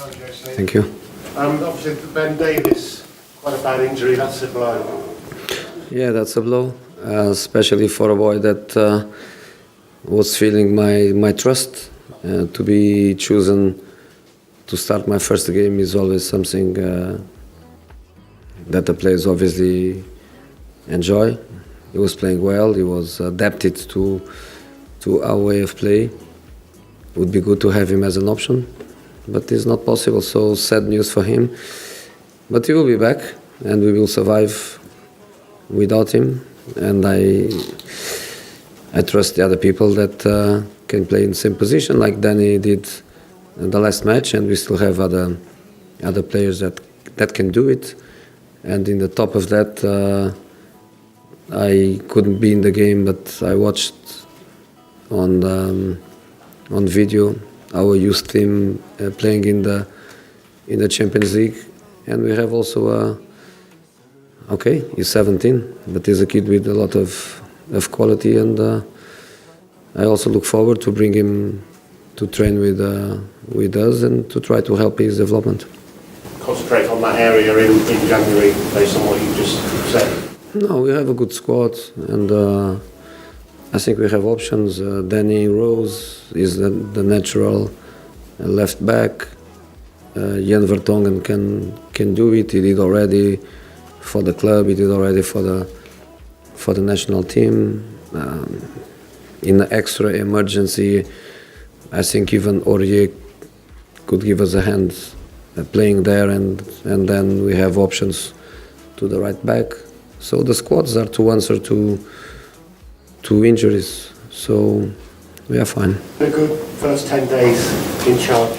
Thank you. Obviously, Ben Davies, quite a bad injury. That's a blow. Yeah, that's a blow, especially for a boy that was feeling my trust. To be chosen to start my first game is always something that the players obviously enjoy. He was playing well. He was adapted to our way of play. It would be good to have him as an option, but it's not possible. So sad news for him. But he will be back, and we will survive without him. And I trust the other people that can play in the same position, like Danny did in the last match, and we still have other players that can do it. And in the top of that, I couldn't be in the game, but I watched on video our youth team playing in the Champions League, and we have also he's 17, but he's a kid with a lot of quality, and I also look forward to bring him to train with us and to try to help his development. Concentrate on that area in January, based on what you just said. No, we have a good squad, and I think we have options. Danny Rose is the natural left back. Jan Vertonghen can do it. He did already for the club. He did already for the national team. In the extra emergency, I think even Aurier could give us a hand playing there, and then we have options to the right back. So the squads are to answer to injuries. So we are fine. A good first 10 days in charge.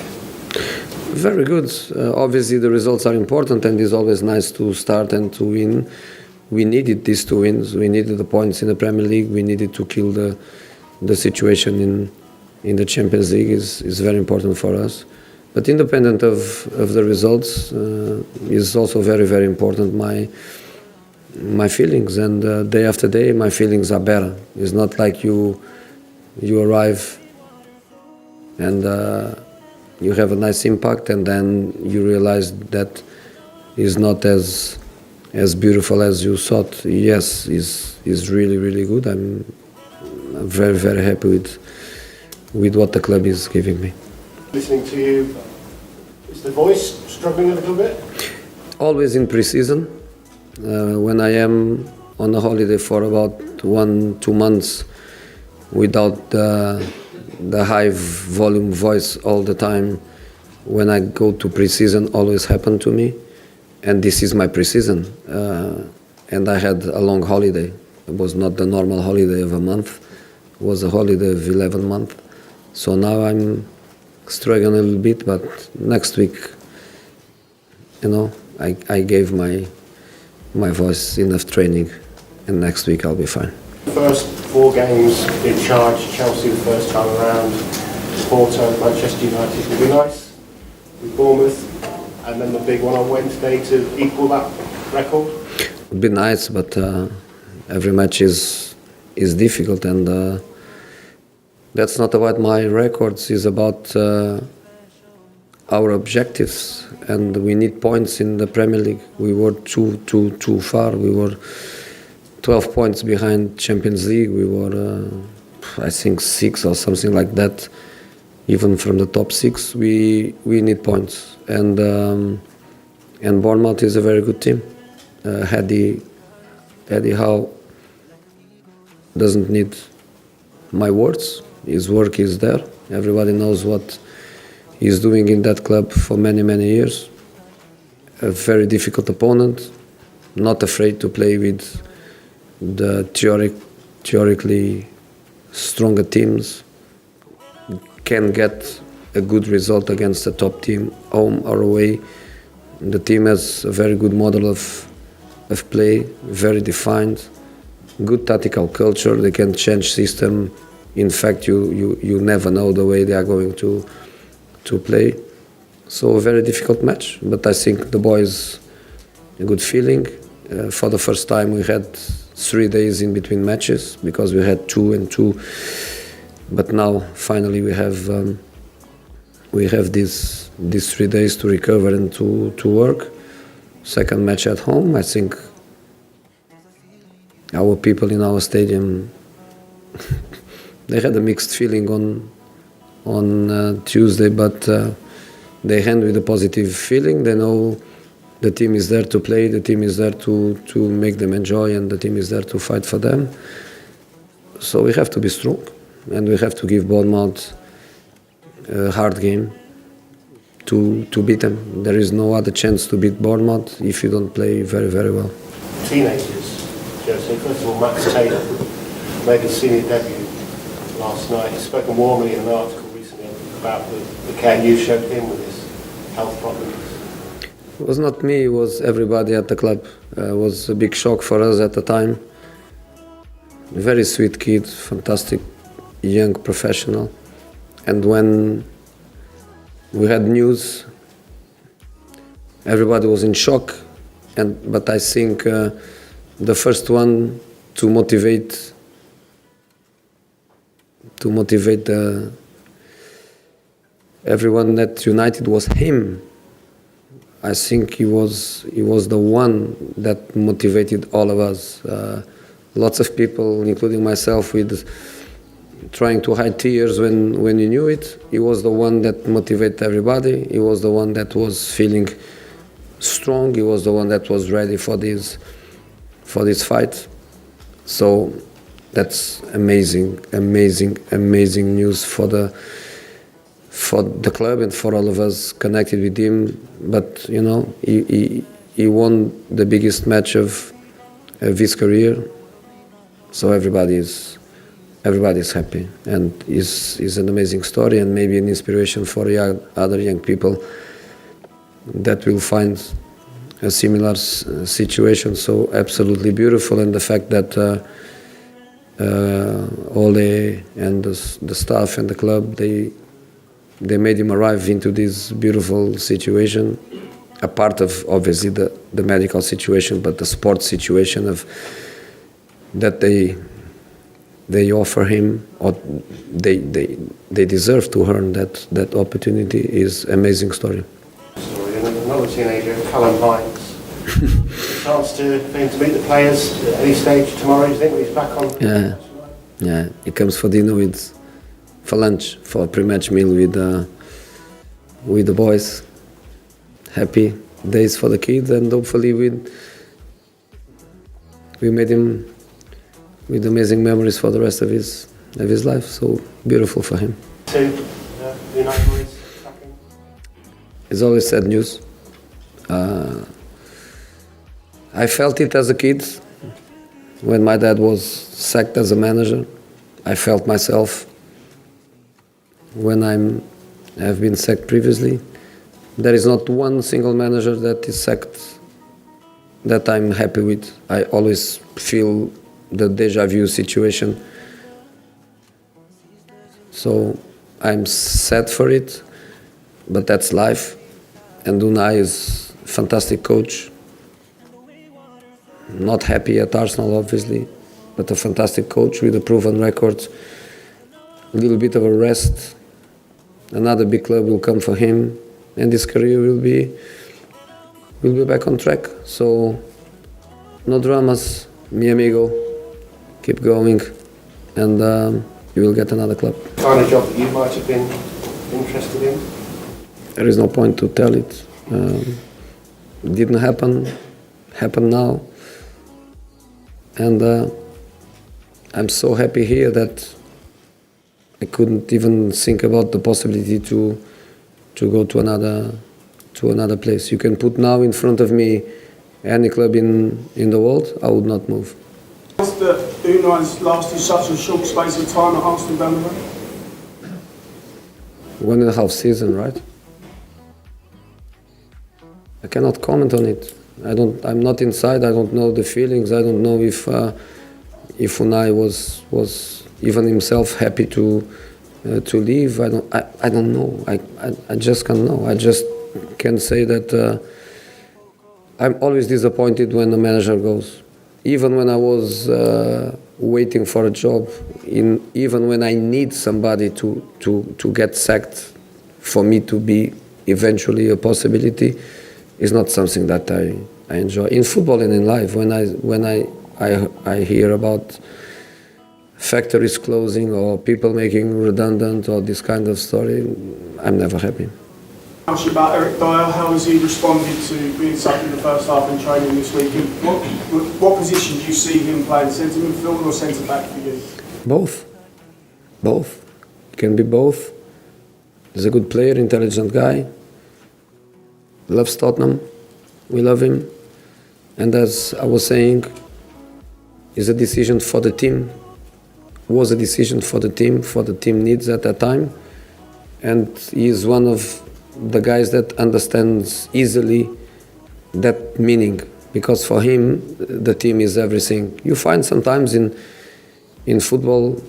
Very good. Obviously the results are important, and it's always nice to start and to win. We needed these 2 wins. We needed the points in the Premier League. We needed to kill the situation in the Champions League. Is very important for us. But independent of the results, is also very, very important. My feelings, and day after day, my feelings are better. It's not like you arrive and you have a nice impact, and then you realize that it's not as beautiful as you thought. Yes, is really, really good. I'm very, very happy with what the club is giving me. Listening to you, is the voice struggling a little bit? Always in pre-season. When I am on a holiday for about 1-2 months without the high volume voice all the time, when I go to pre-season, always happen to me. And this is my pre-season. And I had a long holiday. It was not the normal holiday of a month. It was a holiday of 11 months. So now I'm struggling a little bit, but next week, I gave my voice enough training, and next week I'll be fine. First 4 games in charge, Chelsea the first time around, Porto, Manchester United. Will be nice with Bournemouth, and then the big one on Wednesday to equal that record. It would be nice, but every match is difficult, and that's not about my records. It's about our objectives, and we need points in the Premier League. We were too far. We were 12 points behind Champions League. We were, I think, 6 or something like that. Even from the top 6, we need points. And Bournemouth is a very good team. Eddie Howe doesn't need my words. His work is there. Everybody knows what he's doing in that club for many, many years. A very difficult opponent, not afraid to play with the theoretically stronger teams, can get a good result against a top team, home or away. The team has a very good model of play, very defined, good tactical culture. They can change system. In fact, you never know the way they are going to play. So a very difficult match, but I think the boys a good feeling. For the first time we had 3 days in between matches because we had 2 and 2, but now finally we have we have these 3 days to recover and to work. Second match at home, I think our people in our stadium they had a mixed feeling on Tuesday, but they hand with a positive feeling. They know the team is there to play, the team is there to make them enjoy, and the team is there to fight for them. So we have to be strong, and we have to give Bournemouth a hard game to beat them. There is no other chance to beat Bournemouth if you don't play very, very well. Teenagers, Jose, first of all, Max Taylor made his senior debut last night. He's spoken warmly in an article recently about the care you showed him with his health problems. It was not me, it was everybody at the club. It was a big shock for us at the time. Very sweet kid, fantastic young professional. And when we had news, everybody was in shock. But I think the first one to motivate everyone at United was him. I think he was the one that motivated all of us. Lots of people, including myself, with trying to hide tears when he knew it. He was the one that motivated everybody. He was the one that was feeling strong. He was the one that was ready for this fight. So that's amazing news for the club and for all of us connected with him. But you know, he won the biggest match of his career. So everybody's happy, and is an amazing story, and maybe an inspiration for other young people that will find a similar situation. So absolutely beautiful, and the fact that Ole and the staff and the club they made him arrive into this beautiful situation, a part of obviously the medical situation, but the sports situation of that they offer him, or they deserve to earn that opportunity is amazing story. And another teenager, Callum Hines. Chance for him to meet the players at any stage tomorrow, do you think, when he's back on? Yeah. He comes for dinner for lunch, for a pre-match meal with the boys. Happy days for the kids, and hopefully we made him with amazing memories for the rest of his life. So beautiful for him. It's always sad news. I felt it as a kid when my dad was sacked as a manager. I felt myself when have been sacked previously. There is not one single manager that is sacked that I'm happy with. I always feel the deja vu situation. So I'm sad for it, but that's life. And Unai is a fantastic coach. Not happy at Arsenal, obviously, but a fantastic coach with a proven record. A little bit of a rest. Another big club will come for him, and his career will be back on track. So no dramas, mi amigo. Keep going, and you will get another club. Kind of job that you might have been interested in? There is no point to tell it. It didn't happen now. And I'm so happy here that I couldn't even think about the possibility to go to another place. You can put now in front of me any club in the world, I would not move. That Unai's lasted such a short space of time at Arsenal down the road? 1.5 seasons, right? I cannot comment on it. I'm not inside. I don't know the feelings. I don't know if Unai was even himself happy to leave. I don't know. I just can't know. I just can say that I'm always disappointed when a manager goes. Even when I was waiting for a job, even when I need somebody to get sacked for me to be eventually a possibility is not something that I enjoy in football and in life. When I hear about factories closing or people making redundant or this kind of story, I'm never happy. Ask you about Eric Dyer. How has he responded to being subbed in the first half in training this week? And what position do you see him playing? Centre midfield or centre back for you? Both. It can be both. He's a good player, intelligent guy. Loves Tottenham. We love him. And as I was saying, it's a decision for the team. Was a decision for the team needs at that time. And he is one of the guys that understands easily that meaning, because for him the team is everything. You find sometimes in football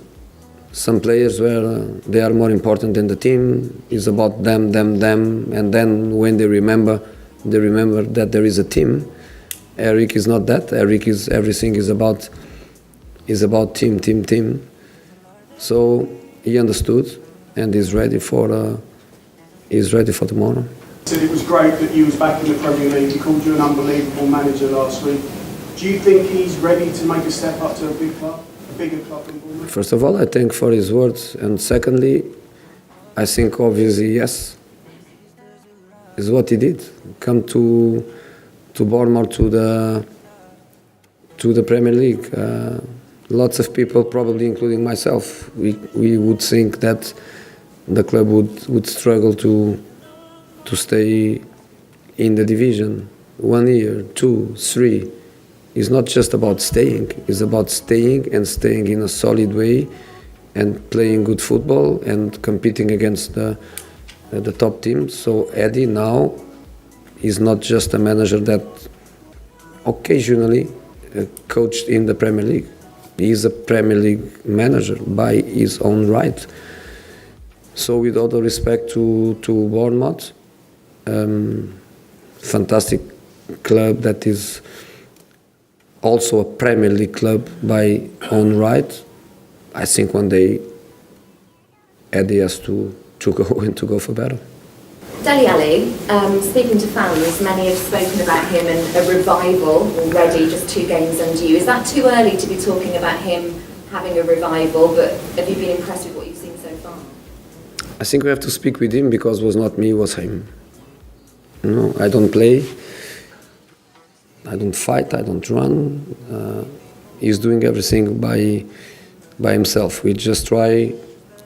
some players where they are more important than the team. It's about them, and then when they remember that there is a team. Eric is not that. Eric is everything is about team. So he understood and is ready for tomorrow. He said it was great that you was back in the Premier League. He called you an unbelievable manager last week. Do you think he's ready to make a step up to a bigger club in Bournemouth? First of all, I thank for his words, and secondly, I think obviously yes, is what he did. Come to Bournemouth, to the Premier League. Lots of people, probably including myself, we would think that the club would struggle to stay in the division 1 year, 2, 3. It's not just about staying. It's about staying and staying in a solid way and playing good football and competing against the top teams. So Eddie now is not just a manager that occasionally coached in the Premier League. He is a Premier League manager by his own right. So with all the respect to Bournemouth, fantastic club that is also a Premier League club by own right. I think one day Eddie has to go and to go for better. Dele Alli, speaking to fans, many have spoken about him and a revival already, just 2 games under you. Is that too early to be talking about him having a revival, but have you been impressed with what you've seen so far? I think we have to speak with him because it was not me, it was him. No, I don't play, I don't fight, I don't run. He's doing everything by himself. We just try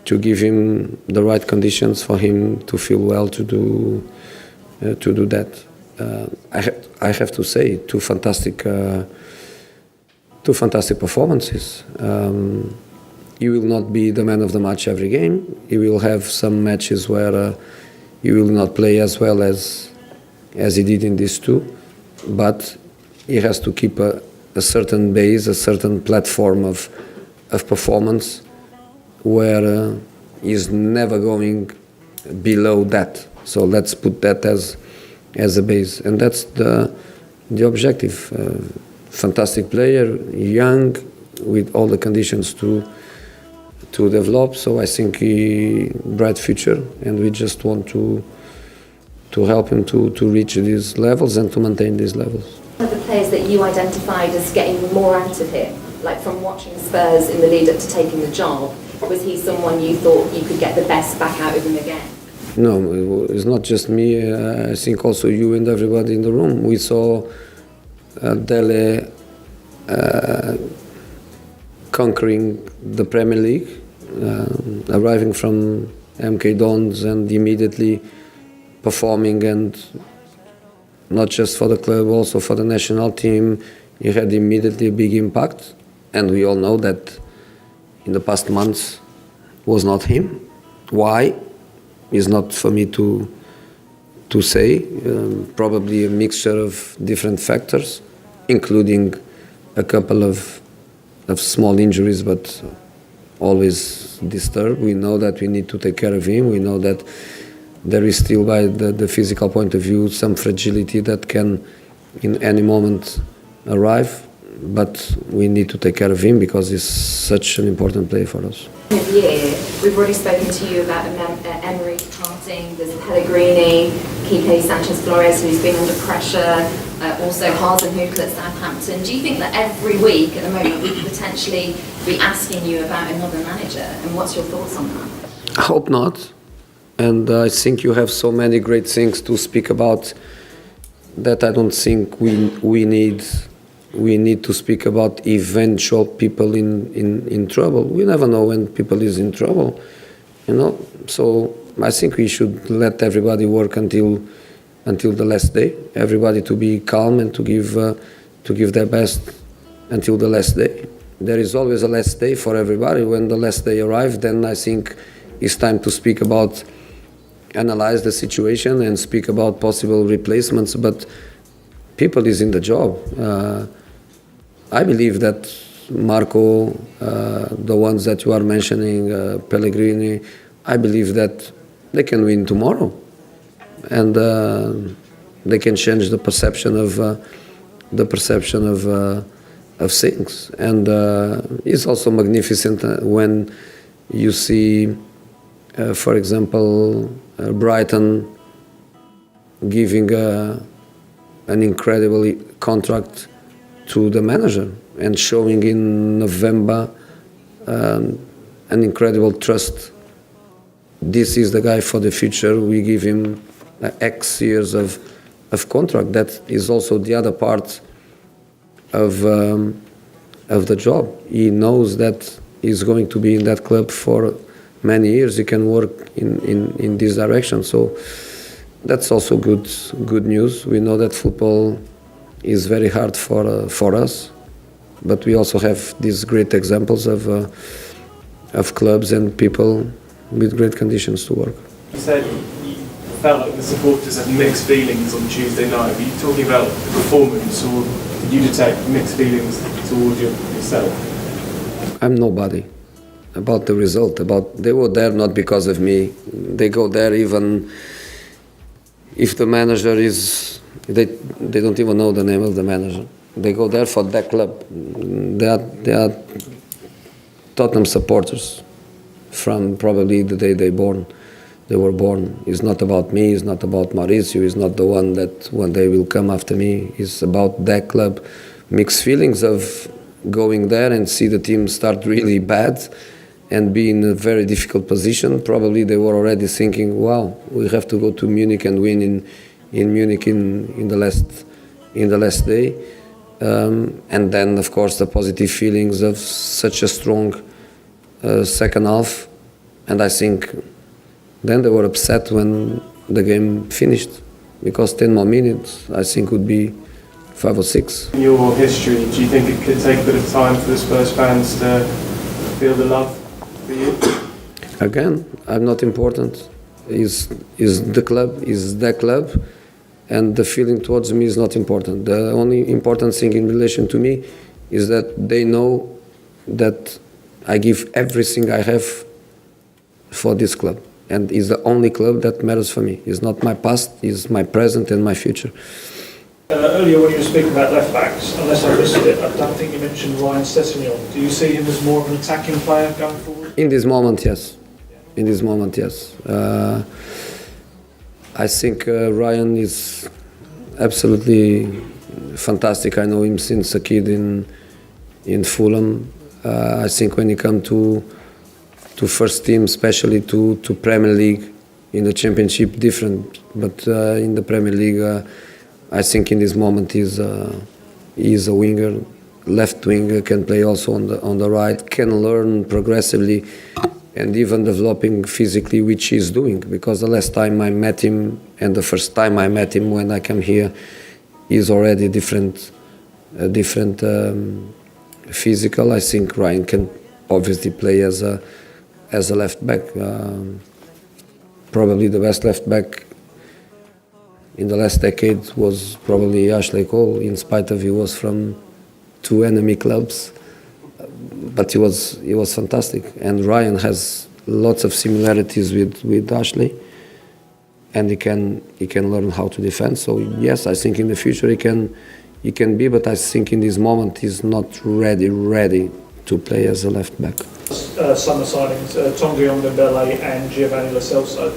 to give him the right conditions for him to feel well to do that. I have to say, two fantastic performances. He will not be the man of the match every game. He will have some matches where he will not play as well as he did in these 2, but he has to keep a certain base, a certain platform of performance where he's never going below that. So let's put that as a base, and that's the objective. Fantastic player, young, with all the conditions to develop. So I think he bright future, and we just want to help him to reach these levels and to maintain these levels. One of the players that you identified as getting more out of him, like from watching Spurs in the lead up to taking the job, was he someone you thought you could get the best back out of him again? No, it's not just me. I think also you and everybody in the room. We saw Dele conquering the Premier League, arriving from MK Dons and immediately performing, and not just for the club, also for the national team. He had immediately a big impact, and we all know that in the past months was not him. Why? Is not for me to say. Probably a mixture of different factors, including a couple of small injuries, but always disturbed. We know that we need to take care of him. We know that there is still, by the physical point of view, some fragility that can in any moment arrive, but we need to take care of him because he's such an important player for us. Of year, we've already spoken to you about Emery departing, there's Pellegrini, Quique Sanchez-Flores who's been under pressure, also Hasenhüttl at Southampton. Do you think that every week at the moment we could potentially be asking you about another manager, and what's your thoughts on that? I hope not. And I think you have so many great things to speak about that I don't think we need to speak about eventual people in trouble. We never know when people is in trouble, you know. So I think we should let everybody work until the last day. Everybody to be calm and to give their best until the last day. There is always a last day for everybody. When the last day arrives, then I think it's time to speak about, analyze the situation and speak about possible replacements. But people is in the job. I believe that Marco, the ones that you are mentioning, Pellegrini, I believe that they can win tomorrow, and they can change the perception of things. And it's also magnificent when you see, for example, Brighton giving an incredible contract to the manager and showing in November an incredible trust. This is the guy for the future. We give him X years of contract. That is also the other part of the job. He knows that he's going to be in that club for many years. He can work in this direction. So that's also good news. We know that football is very hard for us, but we also have these great examples of clubs and people with great conditions to work. You said you felt like the supporters had mixed feelings on Tuesday night. Were you talking about the performance, or did you detect mixed feelings towards yourself? I'm nobody. About the result, they were there not because of me. They go there even if the manager is, they don't even know the name of the manager. They go there for that club. They are Tottenham supporters from probably the day they were born. It's not about me, it's not about Mauricio, it's not the one that one day will come after me. It's about that club. Mixed feelings of going there and see the team start really bad and be in a very difficult position. Probably they were already thinking, wow, we have to go to Munich and win in Munich in the last day. And then, of course, the positive feelings of such a strong second half. And I think then they were upset when the game finished, because 10 more minutes, I think, would be 5 or 6. In your history, do you think it could take a bit of time for the Spurs fans to feel the love for you? Again, I'm not important. Is the club, is that club, and the feeling towards me is not important. The only important thing in relation to me is that they know that I give everything I have for this club, and it's the only club that matters for me. It's not my past, it's my present and my future. Earlier when you were speaking about left backs, unless I missed it, I don't think you mentioned Ryan Sessegnon. Do you see him as more of an attacking player going forward? In this moment, yes. In this moment, yes. I think Ryan is absolutely fantastic. I know him since a kid in Fulham. I think when he come to first team, especially to Premier League, in the Championship, different. But in the Premier League, I think in this moment he's a winger, left winger, can play also on the right, can learn progressively, and even developing physically, which he's doing. Because the last time I met him and the first time I met him when I came here, he's already different physical. I think Ryan can obviously play as a left back, probably the best left back in the last decade was probably Ashley Cole, in spite of he was from 2 enemy clubs, but he was fantastic. And Ryan has lots of similarities with Ashley, and he can learn how to defend. So yes, I think in the future he can be, but I think in this moment he's not ready to play as a left back. Summer signings, Tonga Dembele and Giovanni Lo Celso.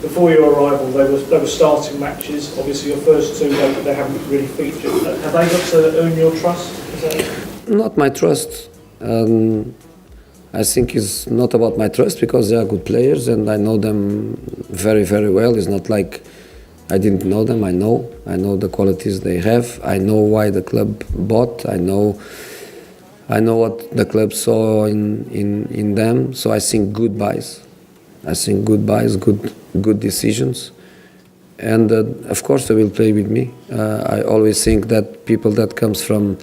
Before your arrival, they were starting matches. Obviously, your first two, they haven't really featured. Have they got to earn your trust? Not my trust. I think it's not about my trust because they are good players and I know them very, very well. It's not like I didn't know them. I know the qualities they have. I know why the club bought. I know what the club saw in them. So I think good buys. Good decisions. And of course they will play with me. I always think that people that comes from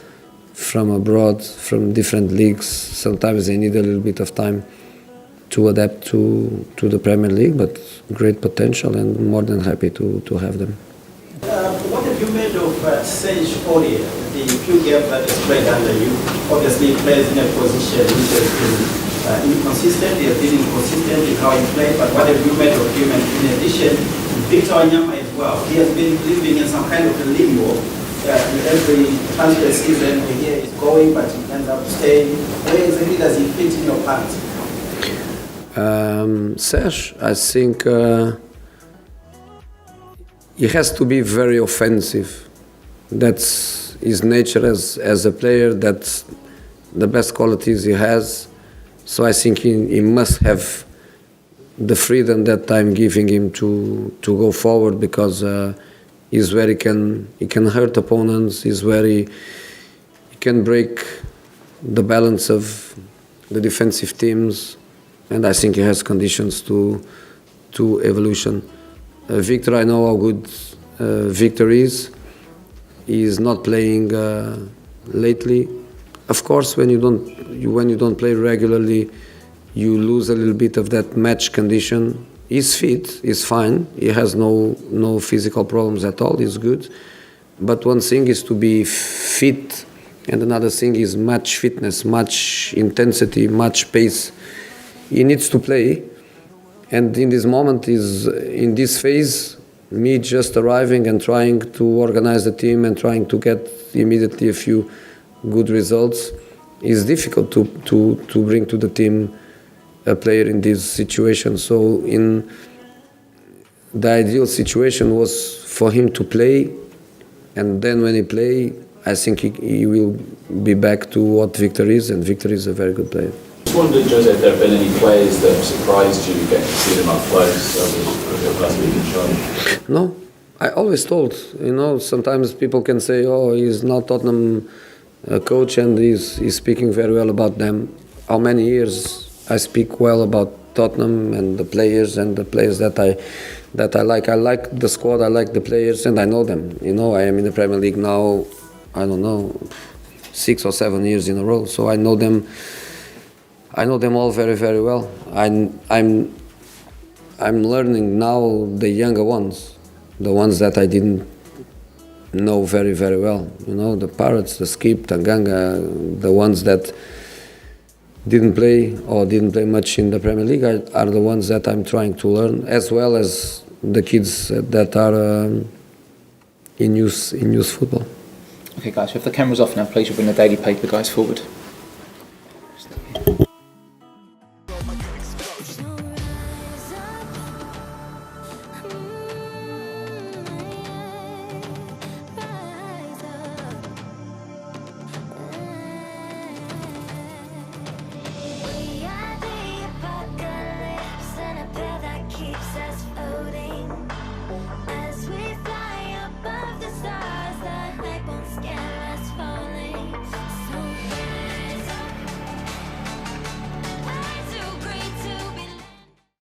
abroad, from different leagues, sometimes they need a little bit of time to adapt to the Premier League, but great potential and more than happy to have them. What have you made of Serge Aurier, the few games that is played under you? Obviously, he plays in a position which has been inconsistent. He has been inconsistent in how he played, but what have you made of him? And in addition, Victor Wanyama as well. He has been living in some kind of a limbo. Every transfer season, we hear he's going, but he ends up staying. Where exactly does he fit in your plans? Serge, I think he has to be very offensive. That's his nature as a player. That's the best qualities he has. So I think he must have the freedom that I'm giving him to go forward because he's where he can hurt opponents. He's where he can break the balance of the defensive teams, and I think he has conditions to evolution. Victor, I know how good Victor is. He is not playing lately. Of course, when you don't play regularly, you lose a little bit of that match condition. He's fit, he's fine. He has no physical problems at all. He's good. But one thing is to be fit, and another thing is match fitness, match intensity, match pace. He needs to play. And in this moment, in this phase, me just arriving and trying to organize the team and trying to get immediately a few good results is difficult to bring to the team a player in this situation. So in the ideal situation was for him to play, and then when he play, I think he will be back to what Victor is, and Victor is a very good player. I just wondered, Jose, if there have been any players that have surprised you getting to see them up close over the last week in Charlie? No, I always told, sometimes people can say, oh, he's not Tottenham coach and he's speaking very well about them. How many years I speak well about Tottenham and the players that I like. I like the squad, I like the players, and I know them. I am in the Premier League now, I don't know, 6 or 7 years in a row. So I know them all very, very well. I'm learning now the younger ones, the ones that I didn't know very, very well. The Parrots, the Skip, Tanganga, the ones that didn't play much in the Premier League are the ones that I'm trying to learn, as well as the kids that are in youth football. Okay, guys, if the camera's off now, please, you'll bring the daily paper guys forward.